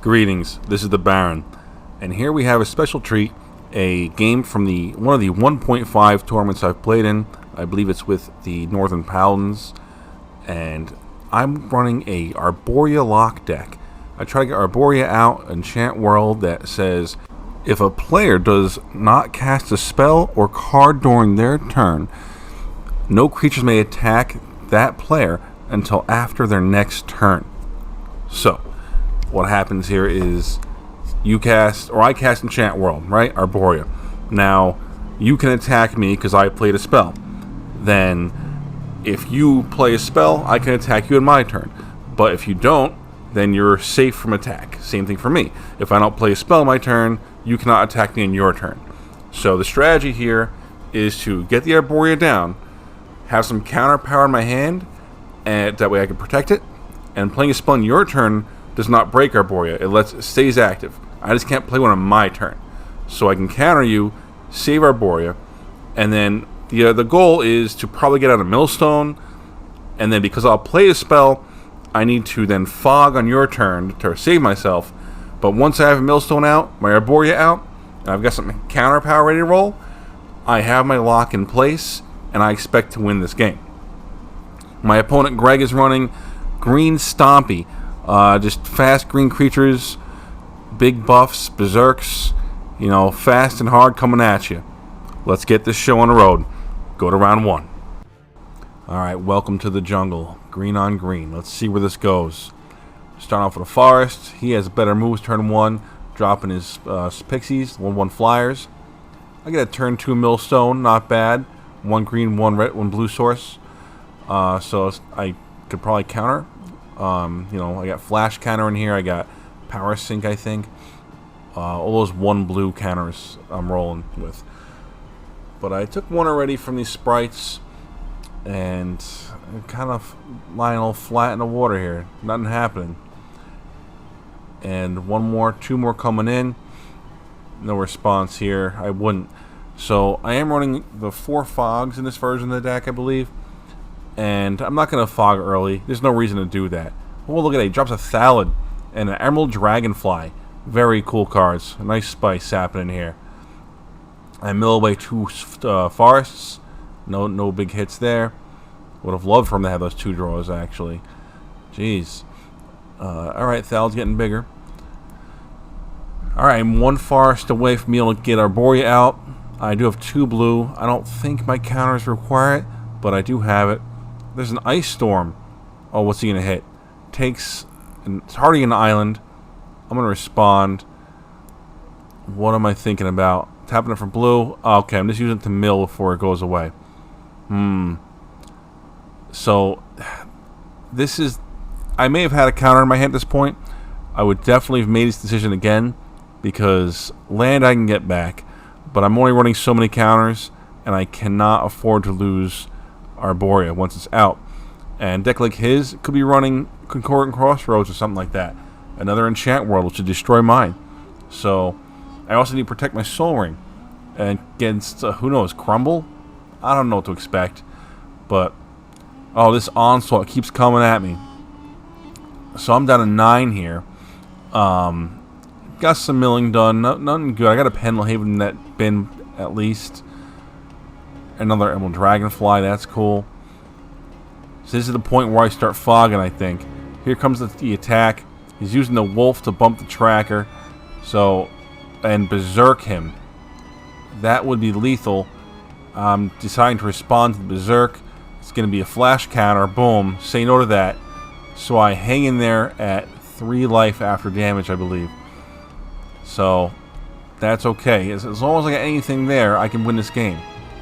Greetings, this is the Baron, and here we have a special treat, a game from one of the 1.5 tournaments I've played in. I believe it's with the Northern Paladins, and I'm running a Arborea lock deck. I try to get Arborea out, enchant world that says, if a player does not cast a spell or card during their turn, no creatures may attack that player until after their next turn. So, what happens here is you cast, or I cast Enchant World, right? Arborea. Now, you can attack me because I played a spell. Then, if you play a spell, I can attack you in my turn. But if you don't, then you're safe from attack. Same thing for me. If I don't play a spell in my turn, you cannot attack me in your turn. So the strategy here is to get the Arborea down, have some counter power in my hand, and that way I can protect it. And playing a spell in your turn does not break Arborea. It stays active. I just can't play one on my turn. So I can counter you, save Arborea, and then the goal is to probably get out a Millstone, and then because I'll play a spell, I need to then fog on your turn to save myself. But once I have a Millstone out, my Arborea out, and I've got some counter power ready to roll, I have my lock in place, and I expect to win this game. My opponent Gregg is running Green Stompy. Just fast green creatures, big buffs, berserks, fast and hard coming at you. Let's get this show on the road. Go to round one. Alright, welcome to the jungle. Green on green. Let's see where this goes. Starting off with a forest. He has better moves turn one, dropping his pixies, 1/1 flyers. I get a turn 2 millstone, not bad. 1 green, 1 red, 1 blue source. So I could probably counter. I got flash counter in here. I got power sync, I think. All those 1 blue counters I'm rolling with. But I took one already from these sprites, and I'm kind of lying all flat in the water here. Nothing happening. And 2 more coming in. No response here. I wouldn't. So I am running the 4 fogs in this version of the deck, I believe. And I'm not going to fog early. There's no reason to do that. Oh, look at that. He drops a Thallid and an Emerald Dragonfly. Very cool cards. A nice spice happening here. I mill away 2 forests. No big hits there. Would have loved for him to have those 2 draws, actually. Jeez. Alright, Thallid's getting bigger. Alright, I'm 1 forest away from being able to get Arborea out. I do have 2 blue. I don't think my counters require it, but I do have it. There's an Ice Storm. Oh, what's he going to hit? It's already an island. I'm going to respond. What am I thinking about? Tapping it for blue. Oh, okay, I'm just using it to mill before it goes away. So, this is... I may have had a counter in my hand at this point. I would definitely have made this decision again, because land I can get back. But I'm only running so many counters, and I cannot afford to lose Arborea once it's out. And a deck like his could be running Concordant Crossroads or something like that. Another Enchant World, which would destroy mine. So, I also need to protect my Soul Ring. And against, who knows, Crumble? I don't know what to expect. But, oh, this Onslaught keeps coming at me. So I'm down to 9 here. Got some milling done. Nothing good. I got a Penhaven net bin, at least. Another Emerald Dragonfly, that's cool. So this is the point where I start fogging, I think. Here comes the attack. He's using the wolf to bump the tracker. So, and berserk him. That would be lethal. I'm deciding to respond to the berserk. It's going to be a flash counter. Boom. Say no to that. So I hang in there at 3 life after damage, I believe. So, that's okay. As long as I got anything there, I can win this game.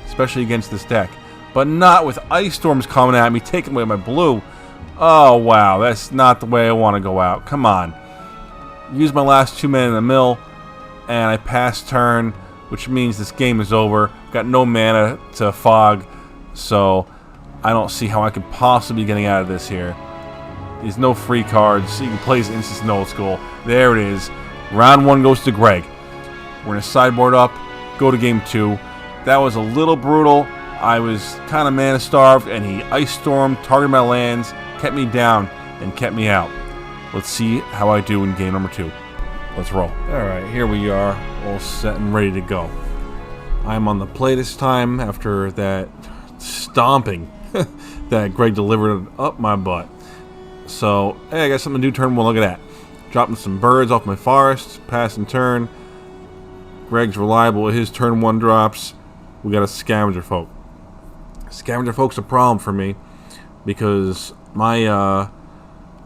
Especially against this deck. But not with Ice Storms coming at me, taking away my blue. Oh, wow. That's not the way I want to go out. Come on. Use my last 2 men in the mill, and I pass turn, which means this game is over. Got no mana to fog, so I don't see how I could possibly be getting out of this here. There's no free cards. You can play as instance in old school. There it is. Round 1 goes to Gregg. We're going to sideboard up, go to game 2. That was a little brutal. I was kind of mana starved, and he Ice Stormed, targeted my lands, kept me down, and kept me out. Let's see how I do in game number 2. Let's roll. Alright, here we are, all set and ready to go. I'm on the play this time after that stomping that Gregg delivered up my butt. So, hey, I got something to do turn 1, look at that. Dropping some birds off my forest, pass and turn. Gregg's reliable with his turn 1 drops. We got a Scavenger Folk. Scavenger Folk's a problem for me because my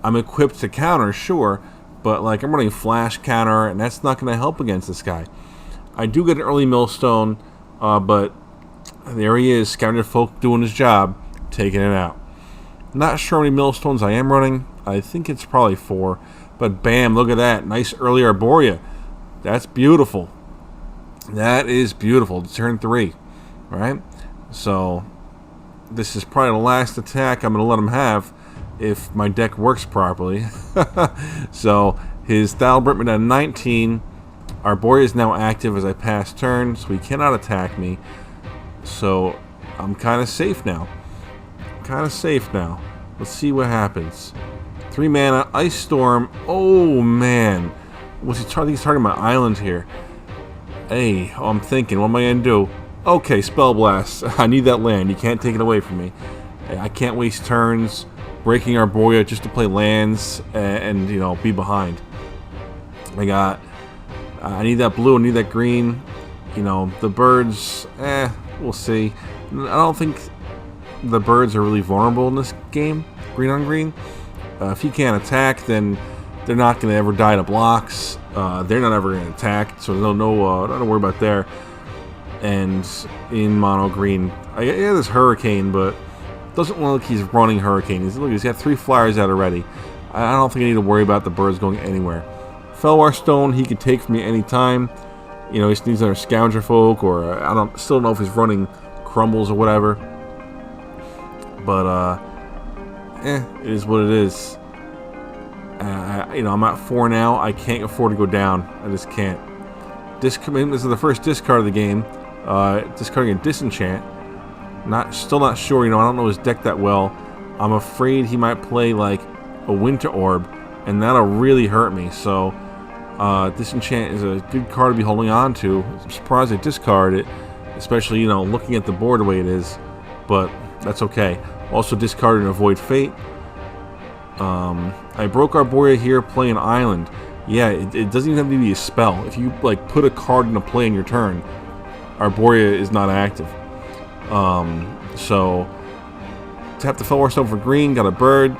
I'm equipped to counter, sure, but like I'm running flash counter, and that's not going to help against this guy. I do get an early millstone, but there he is, Scavenger Folk doing his job, taking it out. Not sure how many millstones I am running. I think it's probably 4, but bam, look at that, nice early Arborea. That's beautiful. That is beautiful. Turn 3, right? So this is probably the last attack I'm going to let him have if my deck works properly. So his Thalbertman at 19. Arborea is now active as I pass turn, so he cannot attack me. So I'm kind of safe now. Let's see what happens. 3 mana, Ice Storm. Oh man, he's targeting my island here. Hey, I'm thinking, what am I gonna do? Okay, Spell Blast. I need that land. You can't take it away from me. I can't waste turns breaking Arborea just to play lands and you know, be behind. I need that blue, I need that green. You know, the birds, we'll see. I don't think the birds are really vulnerable in this game, green on green. If he can't attack, then they're not going to ever die to blocks. They're not ever going to attack, so no, don't worry about there. And in mono green, yeah, there's Hurricane, but doesn't look like he's running Hurricane. He's got 3 flyers out already. I don't think I need to worry about the birds going anywhere. Felwar Stone, he could take from me anytime. You know, he just needs another Scavenger Folk, or still don't know if he's running Crumbles or whatever. But it is what it is. You know, I'm at 4 now. I can't afford to go down. I just can't. This is the first discard of the game. Discarding a Disenchant. Still not sure. You know, I don't know his deck that well. I'm afraid he might play like a Winter Orb, and that'll really hurt me. So Disenchant is a good card to be holding on to. I'm surprised I discard it, especially, you know, looking at the board the way it is. But that's okay. Also discarded and Avoid Fate. I broke Arborea here playing Island. Yeah, it doesn't even have to be a spell. If you like put a card into play in your turn, Arborea is not active. So tap the Felwar Stone for green, got a bird.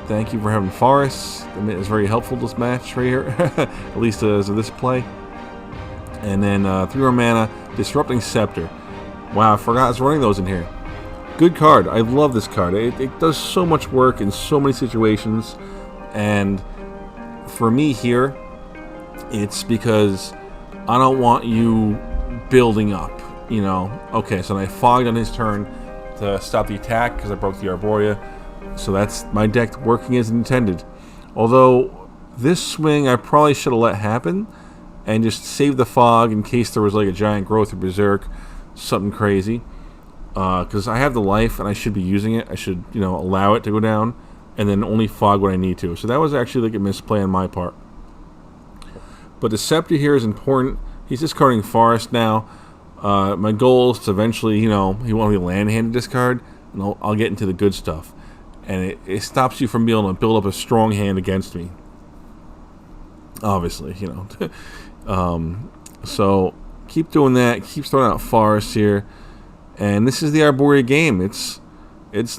Thank you for having forests. It's very helpful this match right here, at least as of this play. And then 3 more mana, Disrupting Scepter. Wow, I forgot I was running those in here. Good card. I love this card. It does so much work in so many situations. And for me here, it's because I don't want you building up. You know, okay, so I fogged on his turn to stop the attack because I broke the Arborea. So that's my deck working as intended. Although this swing I probably should have let happen and just save the fog in case there was like a giant growth or berserk, something crazy. Because I have the life and I should be using it. I should, you know, allow it to go down and then only fog when I need to. So that was actually like a misplay on my part. But the Scepter here is important. He's discarding Forest now. My goal is to eventually, you know, he won't be land hand to discard, and I'll get into the good stuff. And it stops you from being able to build up a strong hand against me. Obviously, you know. So keep doing that. Keep throwing out forests here. And this is the Arborea game. It's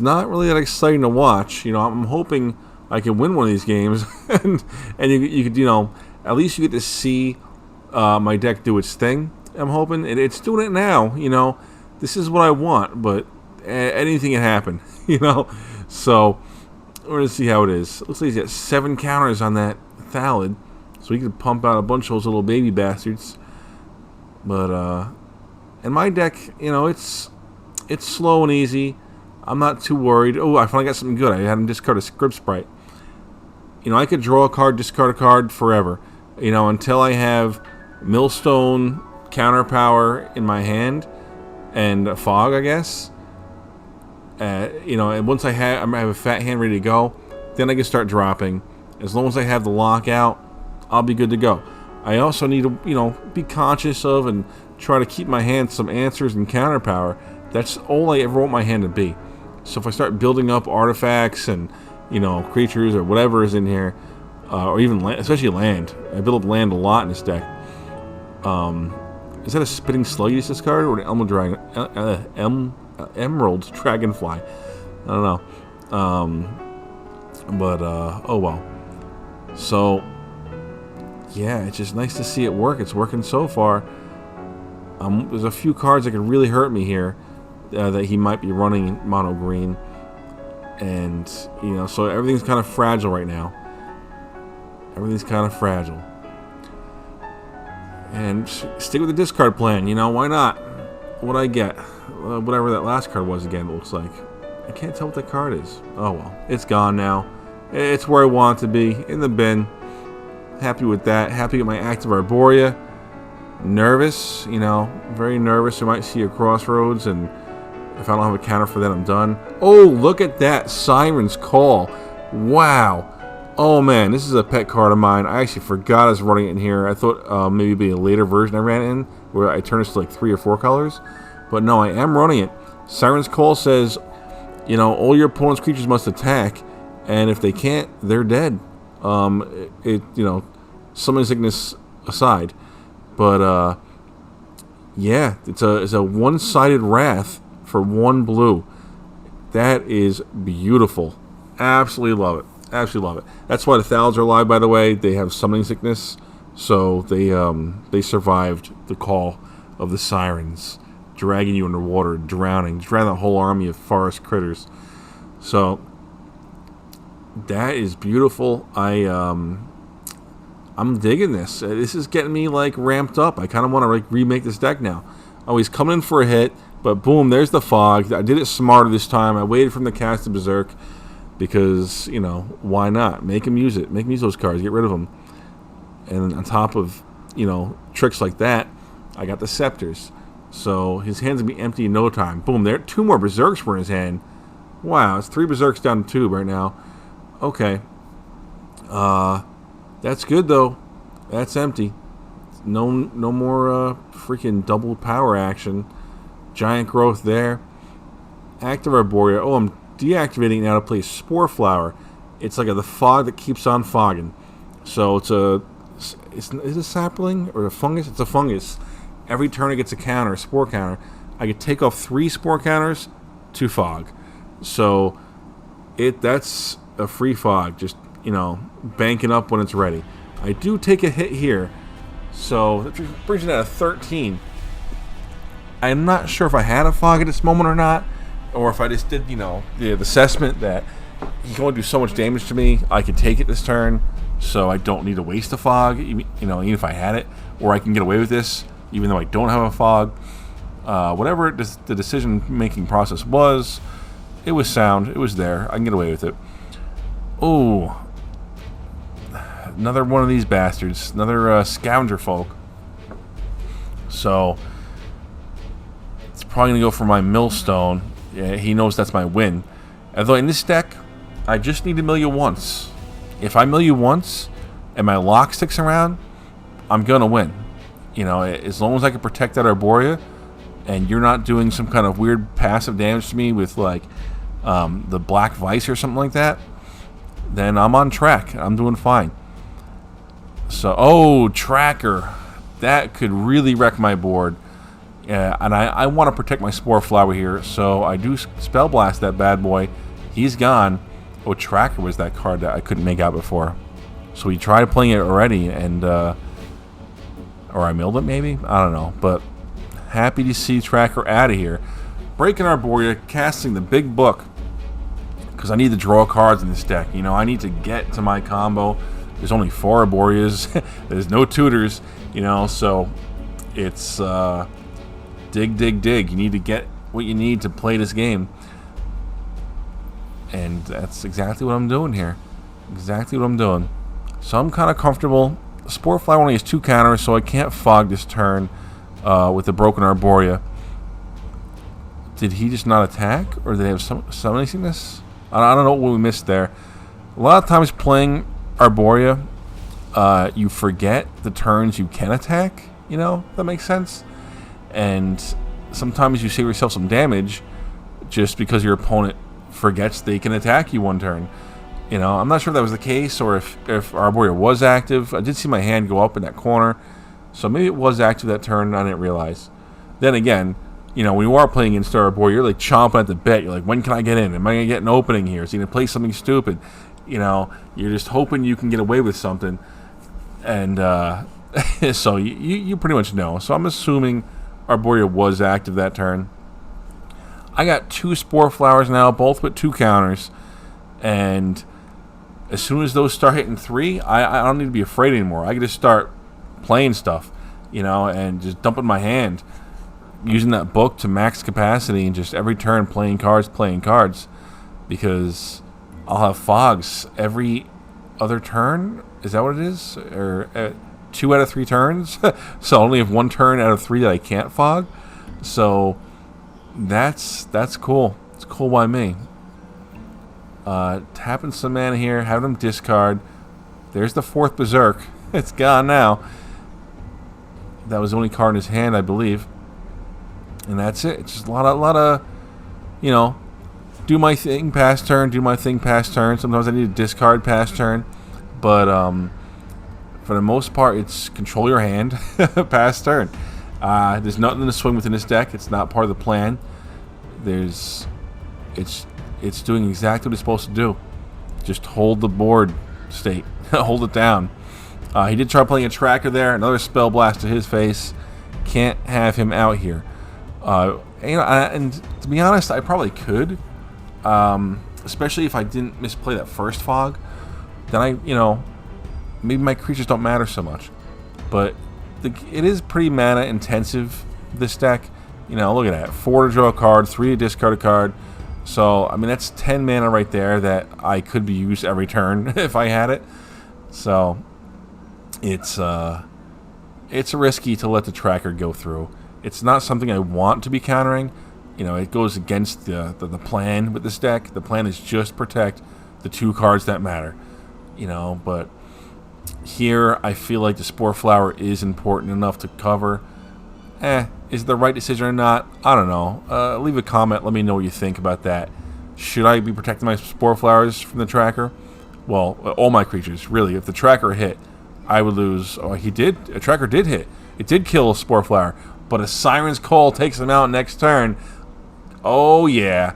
not really that exciting to watch. You know, I'm hoping I can win one of these games, and you could, you know, at least you get to see my deck do its thing. I'm hoping it's doing it now. You know, this is what I want, but anything can happen. You know, so we're gonna see how it is. Looks like he's got 7 counters on that Thallid, so he can pump out a bunch of those little baby bastards. But and my deck, you know, it's slow and easy. I'm not too worried. Oh, I finally got something good. I had him discard a Script Sprite. You know, I could draw a card, discard a card forever. You know, until I have Millstone counter power in my hand and a fog, I guess. You know, and once I have a fat hand ready to go, then I can start dropping. As long as I have the lockout, I'll be good to go. I also need to, be conscious of and try to keep my hand some answers and counter power. That's all I ever want my hand to be. So if I start building up artifacts and, creatures or whatever is in here, or even land, especially land. I build up land a lot in this deck. Is that a spitting slug you just discarded, or an emerald dragonfly? I don't know. Oh well. So, yeah, it's just nice to see it work. It's working so far. There's a few cards that could really hurt me here that he might be running mono green. And, so everything's kind of fragile right now. Everything's kind of fragile. And stick with the discard plan, why not? What'd I get? Whatever that last card was again, it looks like. I can't tell what that card is. Oh well, it's gone now. It's where I want it to be, in the bin. Happy with that. Happy with my active Arborea. Nervous, very nervous. I might see a crossroads, and if I don't have a counter for that, I'm done. Oh, look at that Siren's Call. Wow. Oh man, this is a pet card of mine. I actually forgot I was running it in here. I thought maybe it'd be a later version I ran it in, where I turn this to like 3 or 4 colors. But no, I am running it. Siren's Call says, all your opponent's creatures must attack, and if they can't, they're dead. Summoning Sickness aside. But, yeah, it's a one-sided Wrath for 1 blue. That is beautiful. Absolutely love it. Absolutely love it. That's why the Thals are alive, by the way. They have Summoning Sickness, so they survived the call of the Sirens, dragging you underwater, drowning that whole army of forest critters. So that is beautiful. I'm digging this. This is getting me ramped up. I kind of want to remake this deck now. Oh, he's coming in for a hit, but boom, there's the fog. I did it smarter this time. I waited for him to cast the Berserk. Because, why not? Make him use it. Make him use those cards. Get rid of them. And on top of, tricks like that, I got the Scepters. So his hand's going to be empty in no time. Boom, there. 2 more Berserks were in his hand. Wow, it's 3 Berserks down to 2 right now. Okay. That's good, though. That's empty. No more freaking double power action. Giant growth there. Active Arborea. Oh, I'm deactivating now to play Spore Flower. It's like the fog that keeps on fogging. So is it a sapling or a fungus? It's a fungus. Every turn it gets a counter, a spore counter. I could take off 3 spore counters to fog. So that's a free fog, just banking up when it's ready. I do take a hit here, so that brings it at a 13. I'm not sure if I had a fog at this moment or not. Or if I just did, the assessment that he can only do so much damage to me, I could take it this turn, so I don't need to waste a fog, even if I had it. Or I can get away with this, even though I don't have a fog. Whatever the decision-making process was, it was sound, it was there, I can get away with it. Oh, another one of these bastards, another scavenger folk. So, it's probably going to go for my Millstone. Yeah, he knows that's my win. Although in this deck, I just need to mill you once. If I mill you once, and my lock sticks around, I'm going to win. As long as I can protect that Arborea, and you're not doing some kind of weird passive damage to me with, the Black Vice or something like that, then I'm on track. I'm doing fine. So, Tracker. That could really wreck my board. Yeah, and I want to protect my Spore Flower here, so I do Spell Blast that bad boy. He's gone. Oh, Tracker was that card that I couldn't make out before. So he tried playing it already, and or I milled it maybe? I don't know. But happy to see Tracker out of here. Breaking Arborea, casting the big book, because I need to draw cards in this deck. I need to get to my combo. There's only 4 Arboreas. There's no tutors, so it's... dig. You need to get what you need to play this game. And that's exactly what I'm doing here. Exactly what I'm doing. So I'm kind of comfortable. Spore Flower only has 2 counters, so I can't fog this turn with the Broken Arborea. Did he just not attack? Or did they have Summoning Sickness? I don't know what we missed there. A lot of times playing Arborea, you forget the turns you can attack. You know, if that makes sense. And sometimes you save yourself some damage just because your opponent forgets they can attack you one turn. You know, I'm not sure if that was the case or if Arborea was active. I did see my hand go up in that corner, so maybe it was active that turn and I didn't realize. Then again, you know, when you are playing against Arborea, you're like chomping at the bit. You're like, when can I get in? Am I going to get an opening here? Is he going to play something stupid? You know, you're just hoping you can get away with something. And so you pretty much know. So I'm assuming Arborea was active that turn. I got 2 Spore Flowers now, both with 2 counters. And as soon as those start hitting 3, I don't need to be afraid anymore. I can just start playing stuff, you know, and just dumping my hand, using that book to max capacity, and just every turn playing cards, because I'll have fogs every other turn. Is that what it is? Or 2 out of 3 turns? So I only have 1 turn out of 3 that I can't fog. So that's cool. It's cool by me. Tapping some mana here, having him discard. There's the 4th Berserk. It's gone now. That was the only card in his hand, I believe. And that's it. It's just a lot of, you know, do my thing, pass turn, do my thing, pass turn. Sometimes I need to discard, pass turn. But for the most part, it's control your hand, pass turn. There's nothing to swing within this deck. It's not part of the plan. It's doing exactly what it's supposed to do. Just hold the board state. Hold it down. He did try playing a tracker there. Another spell blast to his face. Can't have him out here. You know, and to be honest, I probably could. Especially if I didn't misplay that first fog. Then you know, maybe my creatures don't matter so much. But it is pretty mana intensive, this deck. You know, look at that. 4 to draw a card, 3 to discard a card. So, I mean, that's 10 mana right there that I could be used every turn if I had it. So, it's risky to let the tracker go through. It's not something I want to be countering. You know, it goes against the plan with this deck. The plan is just protect the 2 cards that matter. You know, but here I feel like the Spore Flower is important enough to cover. Is it the right decision or not? I don't know. Leave a comment. Let me know what you think about that. Should I be protecting my Spore Flowers from the tracker? Well, all my creatures, really. If the tracker hit, I would lose. Oh, he did. A tracker did hit. It did kill a Spore Flower. But a Siren's Call takes him out next turn. Oh, yeah.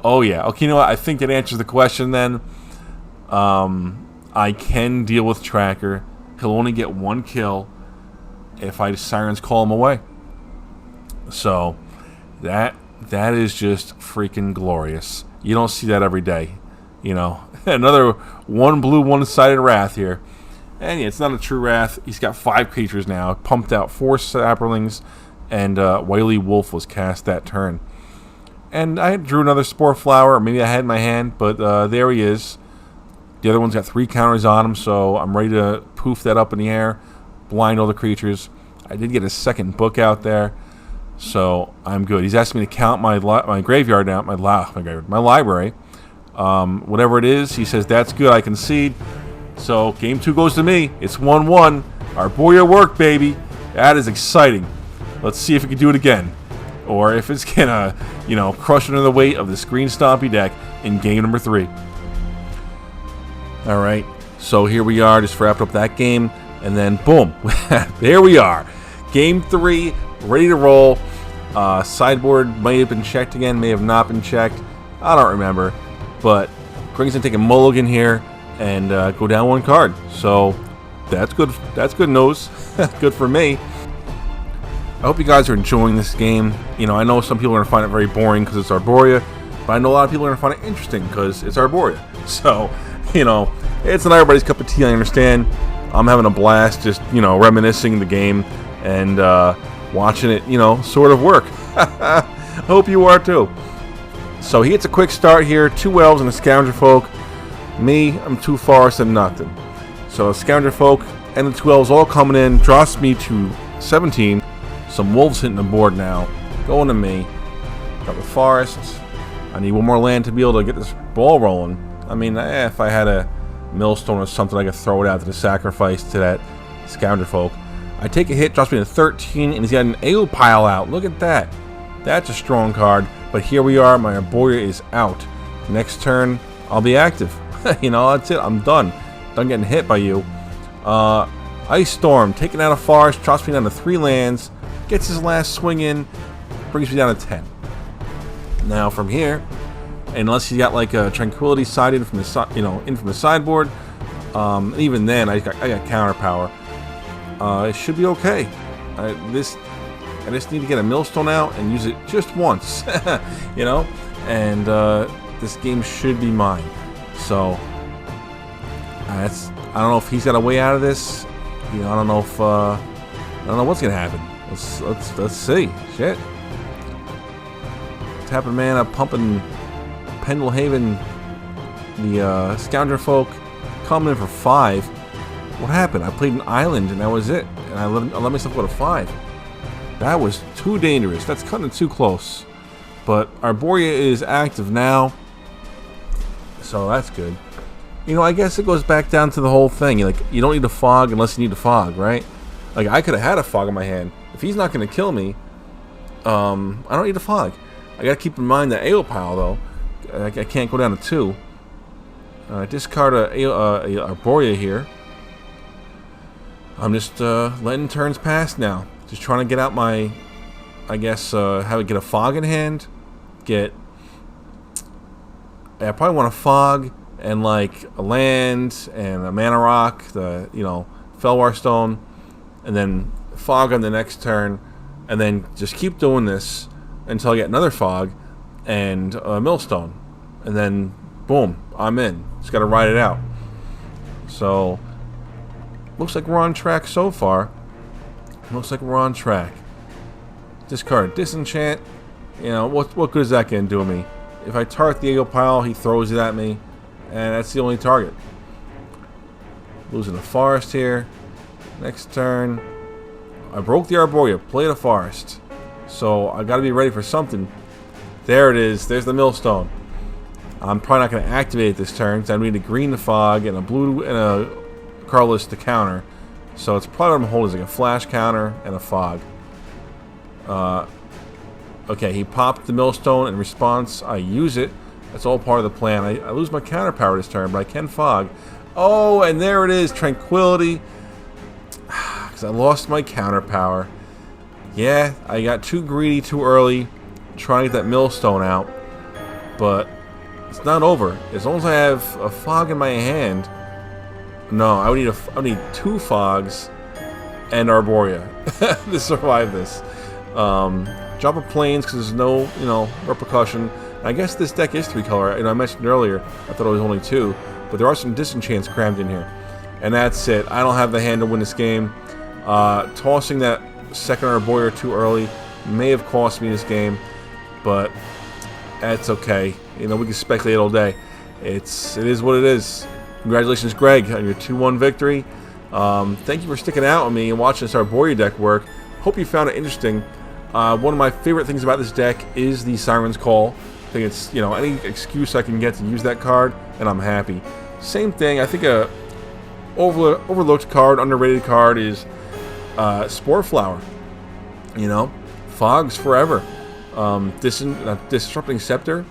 Oh, yeah. Okay, you know what? I think that answers the question then. I can deal with tracker. He'll only get 1 kill if I Siren's Call him away. So that is just freaking glorious. You don't see that every day, you know. Another 1 blue, 1-sided Wrath here, and yeah, it's not a true Wrath. He's got 5 creatures now. Pumped out 4 Saprolings, and Wily Wolf was cast that turn. And I drew another Spore Flower. Maybe I had in my hand, but there he is. The other one's got 3 counters on him, so I'm ready to poof that up in the air, blind all the creatures. I did get a second book out there. So I'm good. He's asking me to count my graveyard now, my library. Whatever it is, he says that's good. I concede. So game 2 goes to me. It's 1-1. Arborea work, baby. That is exciting. Let's see if we can do it again, or if it's gonna, you know, crush under the weight of the Screen Stompy deck in game number 3. All right. So here we are, just wrapped up that game, and then boom, there we are. Game 3. Ready to roll. Sideboard may have been checked again, may have not been checked. I don't remember. But Gregg's going to take a mulligan here and go down 1 card. So that's good. That's good news. Good for me. I hope you guys are enjoying this game. You know, I know some people are going to find it very boring because it's Arborea, but I know a lot of people are going to find it interesting because it's Arborea. So, you know, it's not everybody's cup of tea, I understand. I'm having a blast just, you know, reminiscing the game and watching it, you know, sort of work. Hope you are too. So he gets a quick start here. 2 Elves and a Scourge Folk. Me, I'm 2 Forests and nothing. So a Scourge Folk and the 2 Elves all coming in. Drops me to 17. Some Wolves hitting the board now. Going to me. Got the Forests. I need 1 more land to be able to get this ball rolling. I mean, if I had a Millstone or something, I can throw it out to the sacrifice to that Scoundrel Folk. I take a hit, drops me to 13, and he's got an Ale Pile out. Look at that. That's a strong card. But here we are. My Arborea is out. Next turn, I'll be active. You know, that's it. I'm done. Done getting hit by you. Ice Storm, taking out a forest, drops me down to 3 lands, gets his last swing in, brings me down to 10. Now from here, unless you got like a Tranquility side in from the in from the sideboard, even then I got counter power. It should be okay. I just need to get a Millstone out and use it just once, you know, and this game should be mine. So I don't know if he's got a way out of this. You know, I don't know what's gonna happen. Let's see. Shit. Tapping mana, pumping Pendlehaven, the Scoundrel Folk, coming in for 5. What happened? I played an island and that was it. And I let myself go to 5. That was too dangerous. That's cutting it too close. But Arborea is active now, so that's good. You know, I guess it goes back down to the whole thing. You don't need a fog unless you need a fog, right? Like, I could have had a fog in my hand. If he's not going to kill me, I don't need a fog. I got to keep in mind that Ale Pile, though. I can't go down to 2. Discard a Arborea here. I'm just letting turns pass now. Just trying to get out my, I guess, how to get a fog in hand. I probably want a fog and like a land and a mana rock, the Felwar Stone, and then fog on the next turn, and then just keep doing this until I get another fog and a Millstone, and then boom, I'm in. Just got to ride it out. So looks like we're on track so far. Looks like we're on track. Discard Disenchant. You know, what good is that going to do me? If I target the Ale Pile, he throws it at me, and that's the only target. Losing a forest here. Next turn, I broke the Arborea, played a forest. So I got to be ready for something. There it is. There's the Millstone. I'm probably not going to activate it this turn because I need a green to fog and a blue and a colorless to counter. So it's probably what I'm holding is like a flash counter and a fog. Okay, he popped the Millstone in response. I use it. That's all part of the plan. I lose my counter power this turn, but I can fog. Oh, and there it is, Tranquility. Because I lost my counter power. Yeah, I got too greedy too early trying to get that Millstone out. But it's not over. As long as I have a fog in my hand. No, I would need 2 fogs and Arborea to survive this. Drop of planes because there's no, repercussion. I guess this deck is 3-color. I mentioned earlier, I thought it was only 2, but there are some disenchants crammed in here. And that's it. I don't have the hand to win this game. Tossing that second Arborea too early may have cost me this game, but that's okay. We can speculate all day. It is what it is. Congratulations, Gregg, on your 2-1 victory. Thank you for sticking out with me and watching this Arborea deck work. Hope you found it interesting. One of my favorite things about this deck is the Siren's Call. I think it's, any excuse I can get to use that card, and I'm happy. Same thing, I think a overlooked card, underrated card is Spore Flower. Fogs Forever. Disrupting Scepter,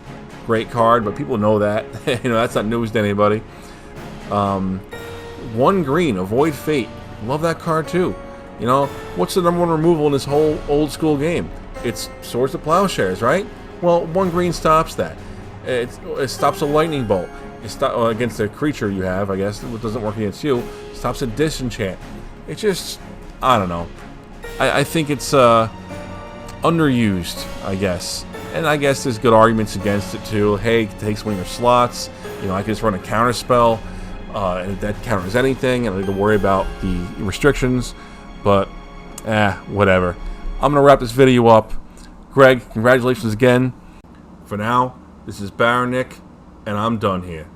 great card, but people know that. That's not news to anybody. 1 green, Avoid Fate. Love that card too. What's the #1 removal in this whole old school game? It's Swords to Plowshares, right? Well, 1 green stops that. It stops a lightning bolt. It against a creature you have, I guess. It doesn't work against you. It stops a disenchant. It's just, I don't know. I think it's underused, I guess. And I guess there's good arguments against it too. Hey, it takes one of your slots. I can just run a counter spell. And that counters anything. And I don't need to worry about the restrictions. But, whatever. I'm going to wrap this video up. Gregg, congratulations again. For now, this is Baron Nick, and I'm done here.